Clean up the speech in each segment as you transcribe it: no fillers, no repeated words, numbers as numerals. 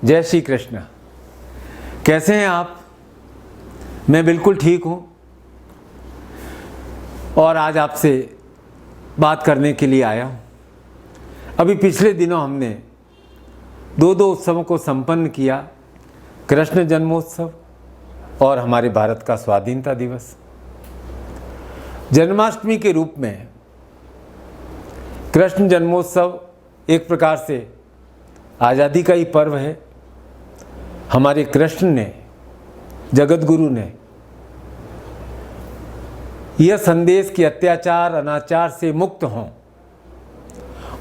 जय श्री कृष्ण। कैसे हैं आप? मैं बिल्कुल ठीक हूँ और आज आपसे बात करने के लिए आया हूँ। अभी पिछले दिनों हमने दो उत्सवों को संपन्न किया, कृष्ण जन्मोत्सव और हमारे भारत का स्वाधीनता दिवस। जन्माष्टमी के रूप में कृष्ण जन्मोत्सव एक प्रकार से आज़ादी का ही पर्व है। हमारे कृष्ण ने, जगत गुरु ने यह संदेश कि अत्याचार अनाचार से मुक्त हों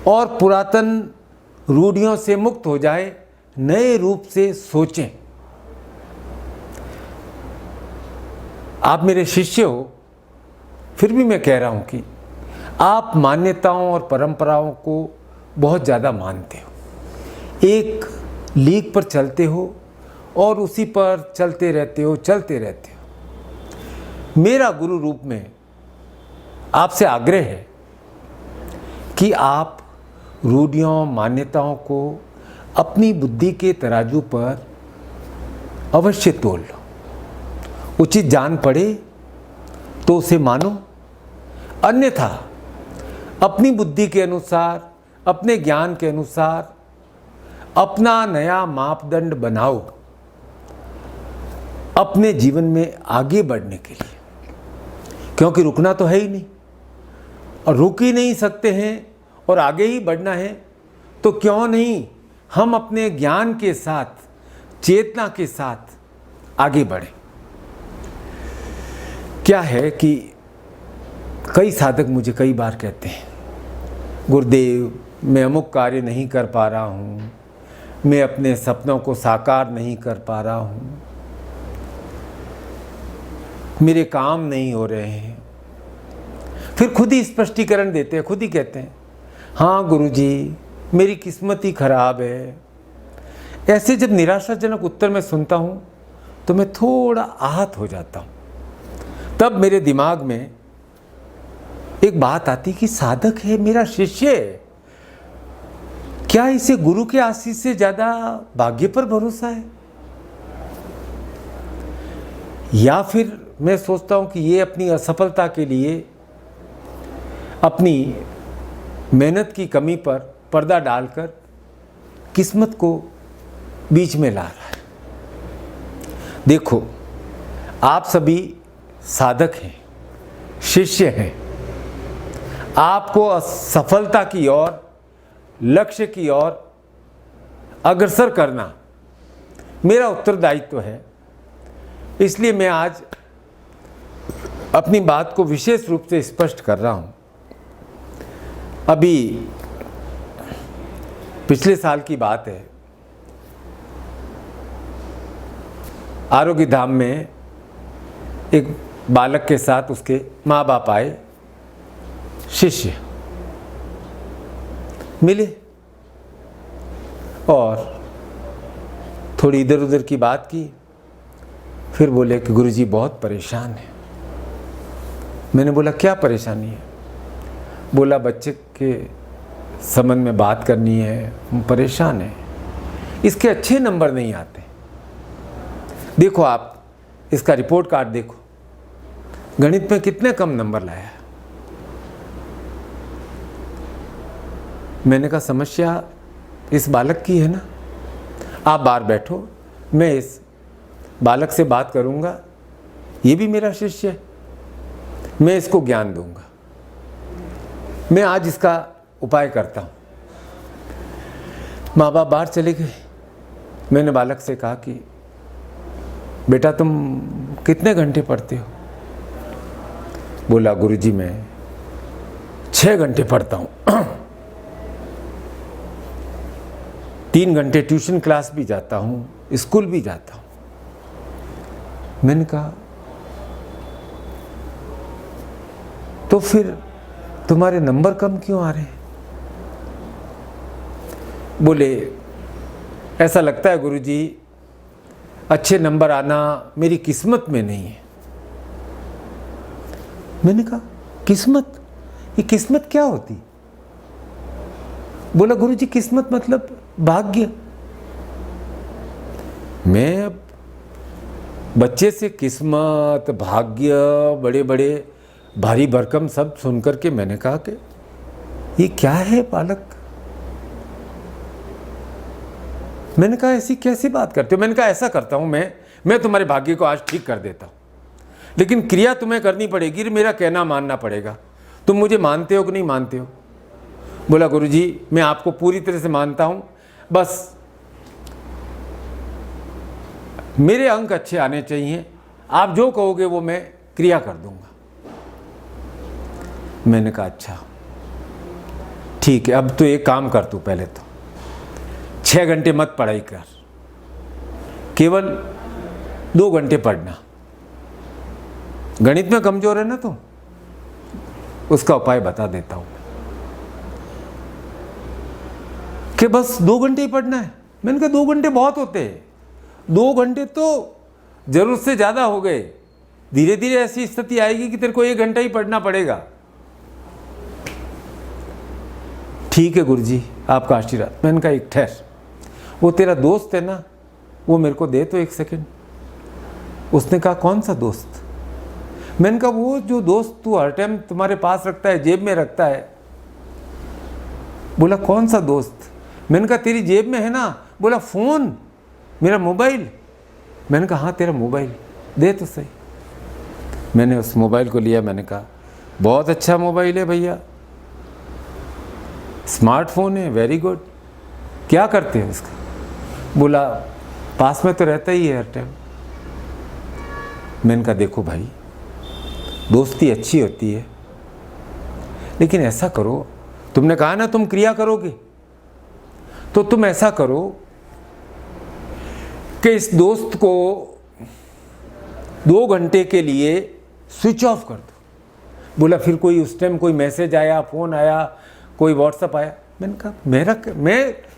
और पुरातन रूढ़ियों से मुक्त हो जाए, नए रूप से सोचें। आप मेरे शिष्य हो, फिर भी मैं कह रहा हूं कि आप मान्यताओं और परंपराओं को बहुत ज़्यादा मानते हो, एक लीक पर चलते हो और उसी पर चलते रहते हो। मेरा गुरु रूप में आपसे आग्रह है कि आप रूढ़ियों मान्यताओं को अपनी बुद्धि के तराजू पर अवश्य तोल लो। उचित जान पड़े तो उसे मानो, अन्यथा अपनी बुद्धि के अनुसार, अपने ज्ञान के अनुसार अपना नया मापदंड बनाओ अपने जीवन में आगे बढ़ने के लिए, क्योंकि रुकना तो है ही नहीं और रुक ही नहीं सकते हैं और आगे ही बढ़ना है। तो क्यों नहीं हम अपने ज्ञान के साथ, चेतना के साथ आगे बढ़ें। क्या है कि कई साधक मुझे कई बार कहते हैं, गुरुदेव मैं अमुक कार्य नहीं कर पा रहा हूँ, मैं अपने सपनों को साकार नहीं कर पा रहा हूँ, मेरे काम नहीं हो रहे हैं। फिर खुद ही स्पष्टीकरण देते हैं, खुद ही कहते हैं, हाँ गुरुजी मेरी किस्मत ही खराब है। ऐसे जब निराशाजनक उत्तर मैं सुनता हूँ तो मैं थोड़ा आहत हो जाता हूँ। तब मेरे दिमाग में एक बात आती कि साधक है, मेरा शिष्य है, क्या इसे गुरु के आशीष से ज़्यादा भाग्य पर भरोसा है? या फिर मैं सोचता हूं कि ये अपनी असफलता के लिए, अपनी मेहनत की कमी पर पर्दा डालकर किस्मत को बीच में ला रहा है। देखो, आप सभी साधक हैं, शिष्य हैं। आपको सफलता की ओर, लक्ष्य की ओर अग्रसर करना मेरा उत्तरदायित्व है। इसलिए मैं आज अपनी बात को विशेष रूप से स्पष्ट कर रहा हूं। अभी पिछले साल की बात है, आरोग्य धाम में एक बालक के साथ उसके माँ बाप आए, शिष्य मिले और थोड़ी इधर उधर की बात की। फिर बोले कि गुरुजी बहुत परेशान है। मैंने बोला क्या परेशानी है? बोला बच्चे के संबंध में बात करनी है, हम परेशान है, इसके अच्छे नंबर नहीं आते। देखो आप इसका रिपोर्ट कार्ड देखो, गणित में कितने कम नंबर लाया है। मैंने कहा समस्या इस बालक की है ना, आप बाहर बैठो, मैं इस बालक से बात करूंगा, ये भी मेरा शिष्य है, मैं इसको ज्ञान दूंगा। मैं आज इसका उपाय करता हूं। माँ बाप बाहर चले गए। मैंने बालक से कहा कि बेटा तुम कितने घंटे पढ़ते हो? बोला गुरुजी मैं 6 घंटे पढ़ता हूं। 3 घंटे ट्यूशन क्लास भी जाता हूं, स्कूल भी जाता हूं। मैंने कहा तो फिर तुम्हारे नंबर कम क्यों आ रहे हैं? बोले ऐसा लगता है गुरुजी अच्छे नंबर आना मेरी किस्मत में नहीं है। मैंने कहा किस्मत? ये किस्मत क्या होती? बोला गुरुजी किस्मत मतलब भाग्य। मैं अब बच्चे से किस्मत, भाग्य, बड़े बड़े भारी भरकम सब सुन करके मैंने कहा कि ये क्या है बालक। मैंने कहा ऐसी कैसी बात करते हो। मैंने कहा ऐसा करता हूँ, मैं तुम्हारे भाग्य को आज ठीक कर देता हूँ, लेकिन क्रिया तुम्हें करनी पड़ेगी, मेरा कहना मानना पड़ेगा। तुम मुझे मानते हो कि नहीं मानते हो? बोला गुरुजी मैं आपको पूरी तरह से मानता हूँ, बस मेरे अंक अच्छे आने चाहिए, आप जो कहोगे वो मैं क्रिया कर दूंगा। मैंने कहा अच्छा ठीक है, अब तो एक काम कर तू, पहले तो 6 घंटे मत पढ़ाई कर, केवल 2 घंटे पढ़ना। गणित में कमजोर है ना तो उसका उपाय बता देता हूं कि बस 2 घंटे ही पढ़ना है। मैंने कहा 2 घंटे बहुत होते हैं, 2 घंटे तो जरूरत से ज़्यादा हो गए, धीरे धीरे ऐसी स्थिति आएगी कि तेरे को 1 घंटा ही पढ़ना पड़ेगा। ठीक है गुरुजी आपका आशीर्वाद। मैंने कहा एक ठहर, वो तेरा दोस्त है ना, वो मेरे को दे तो 1 सेकंड। उसने कहा कौन सा दोस्त? मैंने कहा वो जो दोस्त तू हर टाइम तुम्हारे पास रखता है, जेब में रखता है। बोला कौन सा दोस्त? मैंने कहा तेरी जेब में है ना। बोला फ़ोन, मेरा मोबाइल। मैंने कहा हाँ तेरा मोबाइल दे तो सही। मैंने उस मोबाइल को लिया, मैंने कहा बहुत अच्छा मोबाइल है भैया, स्मार्टफोन है, वेरी गुड। क्या करते हैं इसका? बोला पास में तो रहता ही है हर टाइम। मैंने कहा देखो भाई दोस्ती अच्छी होती है, लेकिन ऐसा करो, तुमने कहा ना तुम क्रिया करोगे, तो तुम ऐसा करो कि इस दोस्त को 2 घंटे के लिए स्विच ऑफ कर दो। बोला फिर कोई उस टाइम कोई मैसेज आया, फ़ोन आया, कोई व्हाट्सअप आया? मैंने कहा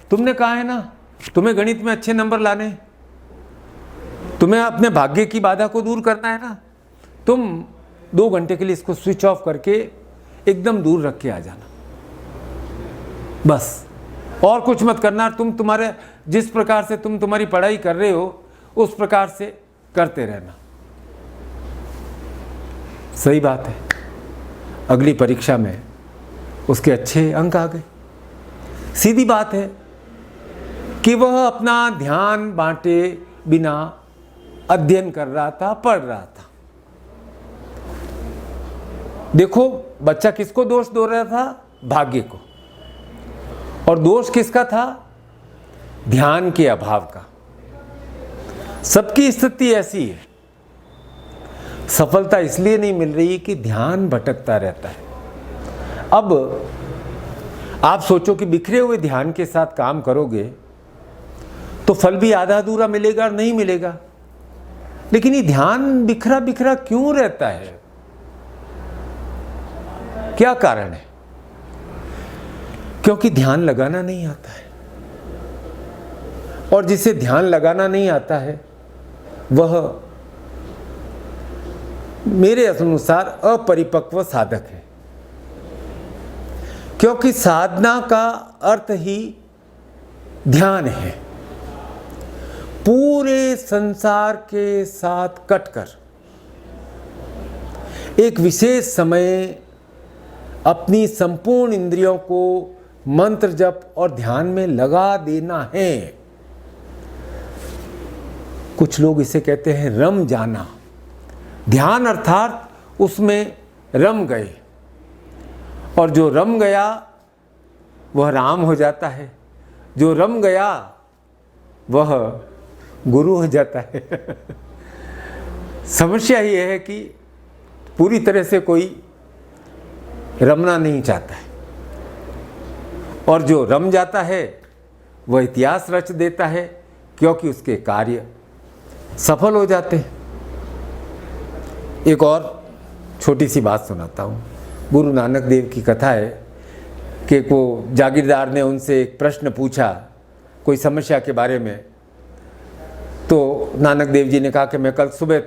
तुमने कहा है ना तुम्हें गणित में अच्छे नंबर लाने, तुम्हें अपने भाग्य की बाधा को दूर करना है ना, तुम 2 घंटे के लिए इसको स्विच ऑफ करके एकदम दूर रख के आ जाना, बस और कुछ मत करना। तुम्हारे जिस प्रकार से तुम तुम्हारी पढ़ाई कर रहे हो उस प्रकार से करते रहना। सही बात है, अगली परीक्षा में उसके अच्छे अंक आ गए। सीधी बात है कि वह अपना ध्यान बांटे बिना अध्ययन कर रहा था, पढ़ रहा था। देखो बच्चा किसको दोष दे रहा था? भाग्य को। और दोष किसका था? ध्यान के अभाव का। सबकी स्थिति ऐसी है, सफलता इसलिए नहीं मिल रही कि ध्यान भटकता रहता है। अब आप सोचो कि बिखरे हुए ध्यान के साथ काम करोगे तो फल भी आधा अधूरा मिलेगा और नहीं मिलेगा। लेकिन ये ध्यान बिखरा बिखरा क्यों रहता है? क्या कारण है? क्योंकि ध्यान लगाना नहीं आता है, और जिसे ध्यान लगाना नहीं आता है वह मेरे अनुसार अपरिपक्व साधक है। क्योंकि साधना का अर्थ ही ध्यान है। पूरे संसार के साथ कटकर एक विशेष समय अपनी संपूर्ण इंद्रियों को मंत्र जप और ध्यान में लगा देना है। कुछ लोग इसे कहते हैं रम जाना। ध्यान अर्थात उसमें रम गए, और जो रम गया वह राम हो जाता है, जो रम गया वह गुरु हो जाता है। समस्या ये है कि पूरी तरह से कोई रमना नहीं चाहता है, और जो रम जाता है वह इतिहास रच देता है, क्योंकि उसके कार्य सफल हो जाते हैं। एक और छोटी सी बात सुनाता हूँ। गुरु नानक देव की कथा है कि वो जागीरदार ने उनसे एक प्रश्न पूछा कोई समस्या के बारे में, तो नानक देव जी ने कहा कि मैं कल सुबह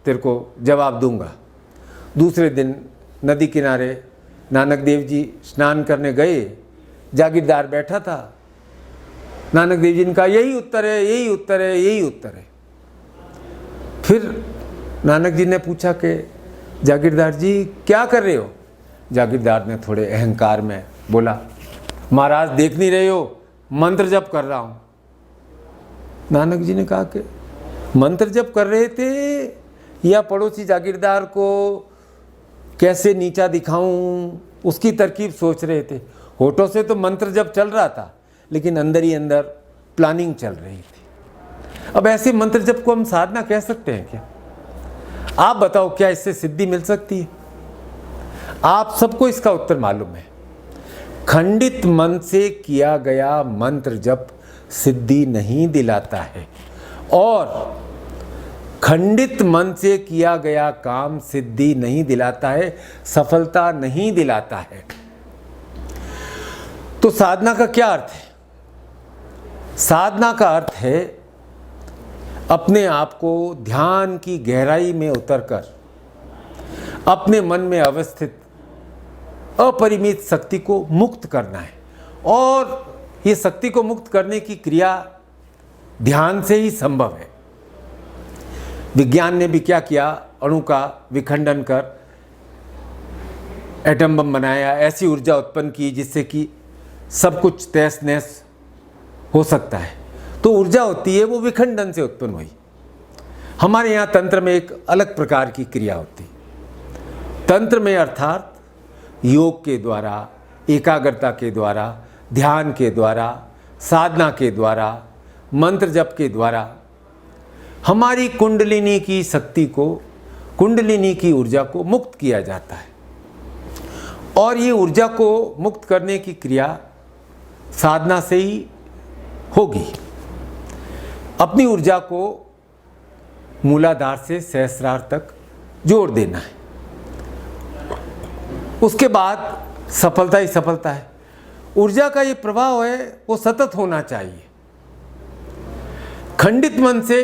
तेरे को जवाब दूंगा। दूसरे दिन नदी किनारे नानक देव जी स्नान करने गए, जागीरदार बैठा था। नानक देव जी ने कहा यही उत्तर है, यही उत्तर है, यही उत्तर है। फिर नानक जी ने पूछा कि जागीरदार जी क्या कर रहे हो? जागीरदार ने थोड़े अहंकार में बोला, महाराज देख नहीं रहे हो, मंत्र जप कर रहा हूँ। नानक जी ने कहा कि मंत्र जप कर रहे थे या पड़ोसी जागीरदार को कैसे नीचा दिखाऊं उसकी तरकीब सोच रहे थे? होठों से तो मंत्र जप चल रहा था, लेकिन अंदर ही अंदर प्लानिंग चल रही थी। अब ऐसे मंत्र जप को हम साधना कह सकते हैं क्या? आप बताओ, क्या इससे सिद्धि मिल सकती है? आप सबको इसका उत्तर मालूम है। खंडित मन से किया गया मंत्र जप सिद्धि नहीं दिलाता है, और खंडित मन से किया गया काम सिद्धि नहीं दिलाता है, सफलता नहीं दिलाता है। तो साधना का क्या अर्थ है? साधना का अर्थ है अपने आप को ध्यान की गहराई में उतरकर अपने मन में अवस्थित अपरिमित शक्ति को मुक्त करना है, और ये शक्ति को मुक्त करने की क्रिया ध्यान से ही संभव है। विज्ञान ने भी क्या किया? अणु का विखंडन कर एटम बम बनाया, ऐसी ऊर्जा उत्पन्न की जिससे कि सब कुछ तहस नहस हो सकता है। तो ऊर्जा होती है वो विखंडन से उत्पन्न हुई। हमारे यहाँ तंत्र में एक अलग प्रकार की क्रिया होती है। तंत्र में अर्थात योग के द्वारा, एकाग्रता के द्वारा, ध्यान के द्वारा, साधना के द्वारा, मंत्र जप के द्वारा हमारी कुंडलिनी की शक्ति को, कुंडलिनी की ऊर्जा को मुक्त किया जाता है। और ये ऊर्जा को मुक्त करने की क्रिया साधना से ही होगी। अपनी ऊर्जा को मूलाधार से सहस्रार तक जोड़ देना है। उसके बाद सफलता ही सफलता है। ऊर्जा का ये प्रवाह है वो सतत होना चाहिए। खंडित मन से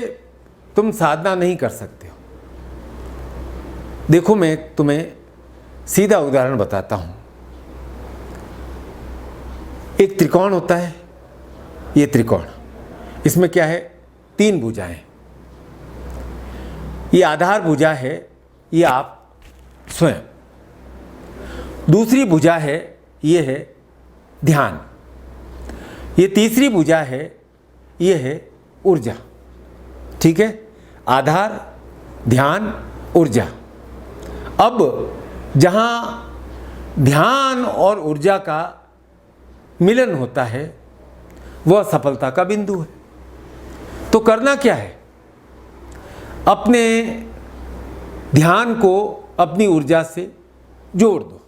तुम साधना नहीं कर सकते हो। देखो, मैं तुम्हें सीधा उदाहरण बताता हूं। एक त्रिकोण होता है, ये त्रिकोण, इसमें क्या है? 3 भुजाएं। ये आधार भुजा है, ये आप स्वयं। दूसरी भुजा है, ये है ध्यान। ये तीसरी भुजा है, ये है ऊर्जा। ठीक है? आधार, ध्यान, ऊर्जा। अब जहां ध्यान और ऊर्जा का मिलन होता है वह सफलता का बिंदु है। तो करना क्या है? अपने ध्यान को अपनी ऊर्जा से जोड़ दो।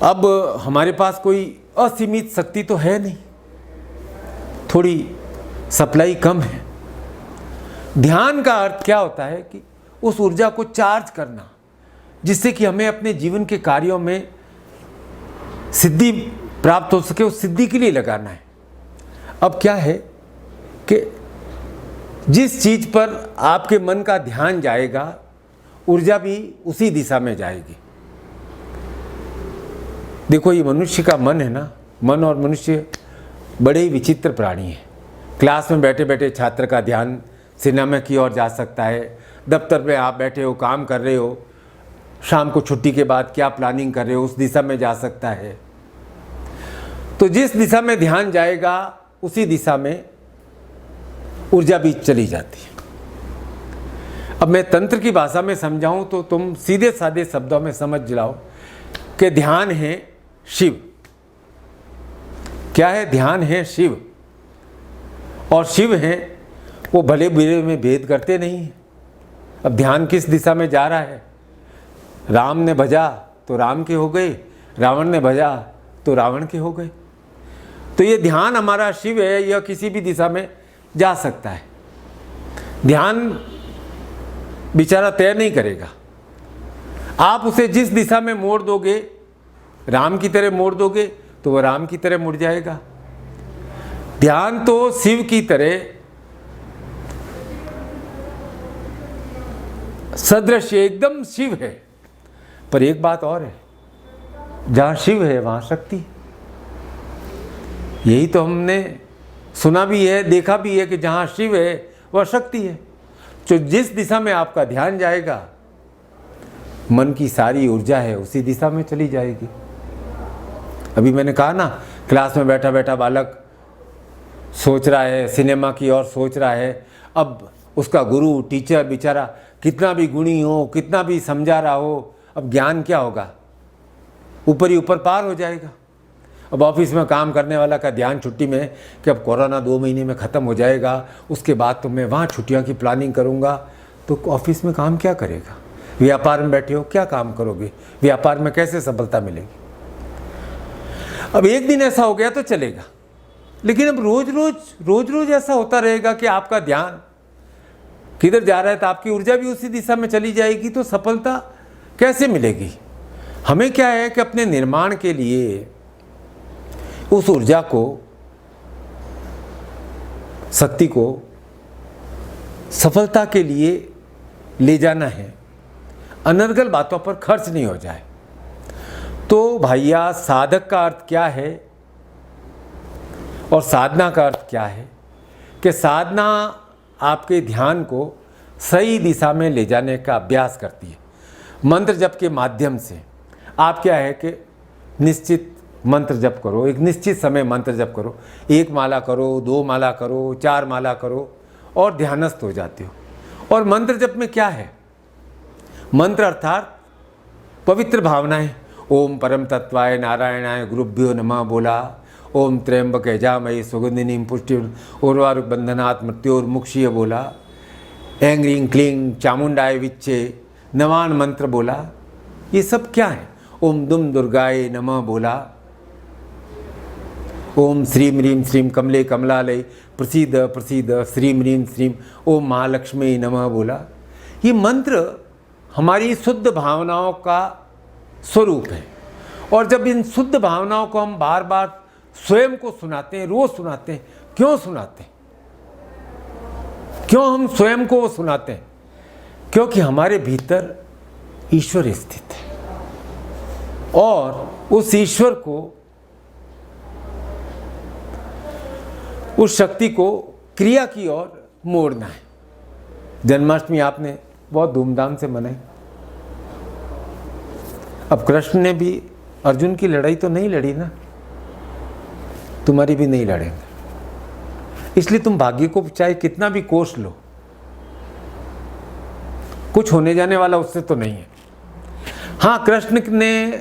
अब हमारे पास कोई असीमित शक्ति तो है नहीं, थोड़ी सप्लाई कम है। ध्यान का अर्थ क्या होता है कि उस ऊर्जा को चार्ज करना, जिससे कि हमें अपने जीवन के कार्यों में सिद्धि प्राप्त हो सके, उस सिद्धि के लिए लगाना है। अब क्या है कि जिस चीज पर आपके मन का ध्यान जाएगा, ऊर्जा भी उसी दिशा में जाएगी। देखो, ये मनुष्य का मन है ना, मन और मनुष्य बड़े ही विचित्र प्राणी हैं। क्लास में बैठे बैठे छात्र का ध्यान सिनेमा की ओर जा सकता है, दफ्तर में आप बैठे हो, काम कर रहे हो, शाम को छुट्टी के बाद क्या प्लानिंग कर रहे हो, उस दिशा में जा सकता है। तो जिस दिशा में ध्यान जाएगा उसी दिशा में ऊर्जा भी चली जाती है। अब मैं तंत्र की भाषा में समझाऊं तो तुम सीधे साधे शब्दों में समझ जाओ कि ध्यान है शिव। क्या है? ध्यान है शिव। और शिव हैं वो भले बुरे में भेद करते नहीं हैं। अब ध्यान किस दिशा में जा रहा है? राम ने भजा तो राम के हो गए, रावण ने भजा तो रावण के हो गए। तो ये ध्यान हमारा शिव है, यह किसी भी दिशा में जा सकता है। ध्यान बेचारा तय नहीं करेगा। आप उसे जिस दिशा में मोड़ दोगे, राम की तरह मोड़ दोगे, तो वह राम की तरह मुड़ जाएगा। ध्यान तो शिव की तरह सदृश्य एकदम शिव है। पर एक बात और है, जहां शिव है वहां शक्ति है। यही तो हमने सुना भी है, देखा भी है कि जहां शिव है वह शक्ति है। तो जिस दिशा में आपका ध्यान जाएगा, मन की सारी ऊर्जा है उसी दिशा में चली जाएगी। अभी मैंने कहा ना, क्लास में बैठा बैठा बालक सोच रहा है, सिनेमा की ओर सोच रहा है। अब उसका गुरु टीचर बेचारा कितना भी गुणी हो, कितना भी समझा रहा हो, अब ज्ञान क्या होगा, ऊपर ही ऊपर पार हो जाएगा। अब ऑफिस में काम करने वाला का ध्यान छुट्टी में कि अब कोरोना 2 महीने में ख़त्म हो जाएगा, उसके बाद तो मैं वहाँ छुट्टियों की प्लानिंग करूँगा। तो ऑफिस में काम क्या करेगा? व्यापार में बैठे हो, क्या काम करोगे? व्यापार में कैसे सफलता मिलेगी? अब एक दिन ऐसा हो गया तो चलेगा, लेकिन अब रोज रोज ऐसा होता रहेगा कि आपका ध्यान किधर जा रहा है तो आपकी ऊर्जा भी उसी दिशा में चली जाएगी, तो सफलता कैसे मिलेगी? हमें क्या है कि अपने निर्माण के लिए उस ऊर्जा को, शक्ति को सफलता के लिए ले जाना है, अनर्गल बातों पर खर्च नहीं हो जाए। तो भैया, साधक का अर्थ क्या है और साधना का अर्थ क्या है? कि साधना आपके ध्यान को सही दिशा में ले जाने का अभ्यास करती है। मंत्र जप के माध्यम से आप क्या है कि निश्चित मंत्र जप करो, एक निश्चित समय मंत्र जप करो, 1 माला करो, 2 माला करो, 4 माला करो और ध्यानस्थ हो जाते हो। और मंत्र जप में क्या है? मंत्र अर्थात पवित्र भावनाएं। ओम परम तत्वाय नारायणाय गुरुभ्यो नमः बोला, ओम त्र्यंबक यजामहे सुगंधिनीं पुष्टिः उर्वारुक बंधनात् मृत्योर्मुक्षीय बोला, ऐं ह्रीं क्लीं चामुंडाय विच्चे नवान मंत्र बोला। ये सब क्या है? ओम दुम दुर्गाय नमः बोला, ओम श्रीं ह्रीं श्रीं कमले कमलालय प्रसीद प्रसीद श्रीं ह्रीं श्रीं ओम महालक्ष्मी नमः बोला। ये मंत्र हमारी शुद्ध भावनाओं का स्वरूप है। और जब इन शुद्ध भावनाओं को हम बार बार स्वयं को सुनाते हैं, रोज सुनाते हैं, क्यों सुनाते हैं? क्यों हम स्वयं को सुनाते हैं? क्योंकि हमारे भीतर ईश्वर स्थित है और उस ईश्वर को, उस शक्ति को क्रिया की ओर मोड़ना है। जन्माष्टमी आपने बहुत धूमधाम से मनाई। अब कृष्ण ने भी अर्जुन की लड़ाई तो नहीं लड़ी ना, तुम्हारी भी नहीं लड़ेंगे। इसलिए तुम भाग्य को चाहे कितना भी कोस लो, कुछ होने जाने वाला उससे तो नहीं है। हाँ, कृष्ण ने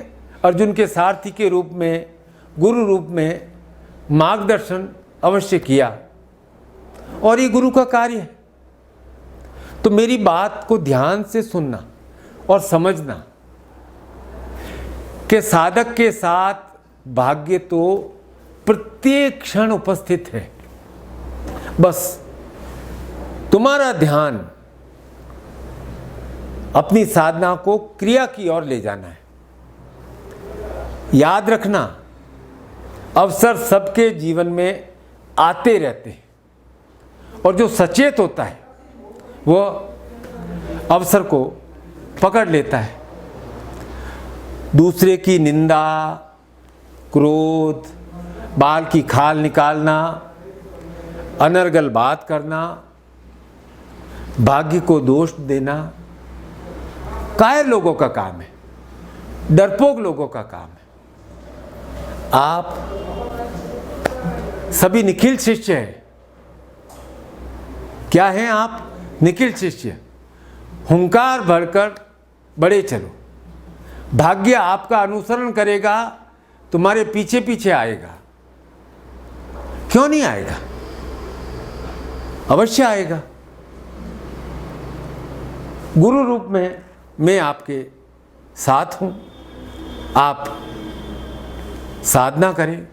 अर्जुन के सारथी के रूप में, गुरु रूप में मार्गदर्शन अवश्य किया और ये गुरु का कार्य है। तो मेरी बात को ध्यान से सुनना और समझना कि साधक के साथ भाग्य तो प्रत्येक क्षण उपस्थित है। बस तुम्हारा ध्यान अपनी साधना को क्रिया की ओर ले जाना है। याद रखना, अवसर सबके जीवन में आते रहते हैं और जो सचेत होता है वह अवसर को पकड़ लेता है। दूसरे की निंदा, क्रोध, बाल की खाल निकालना, अनर्गल बात करना, भाग्य को दोष देना कायर लोगों का काम है, डरपोक लोगों का काम है। आप सभी निखिल शिष्य हैं। क्या हैं आप? निखिल शिष्य। हुंकार भरकर बड़े चलो। भाग्य आपका अनुसरण करेगा, तुम्हारे पीछे पीछे आएगा। क्यों नहीं आएगा? अवश्य आएगा। गुरु रूप में मैं आपके साथ हूं। आप साधना करें,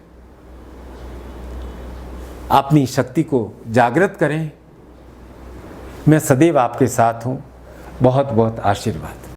अपनी शक्ति को जागृत करें। मैं सदैव आपके साथ हूं। बहुत बहुत आशीर्वाद।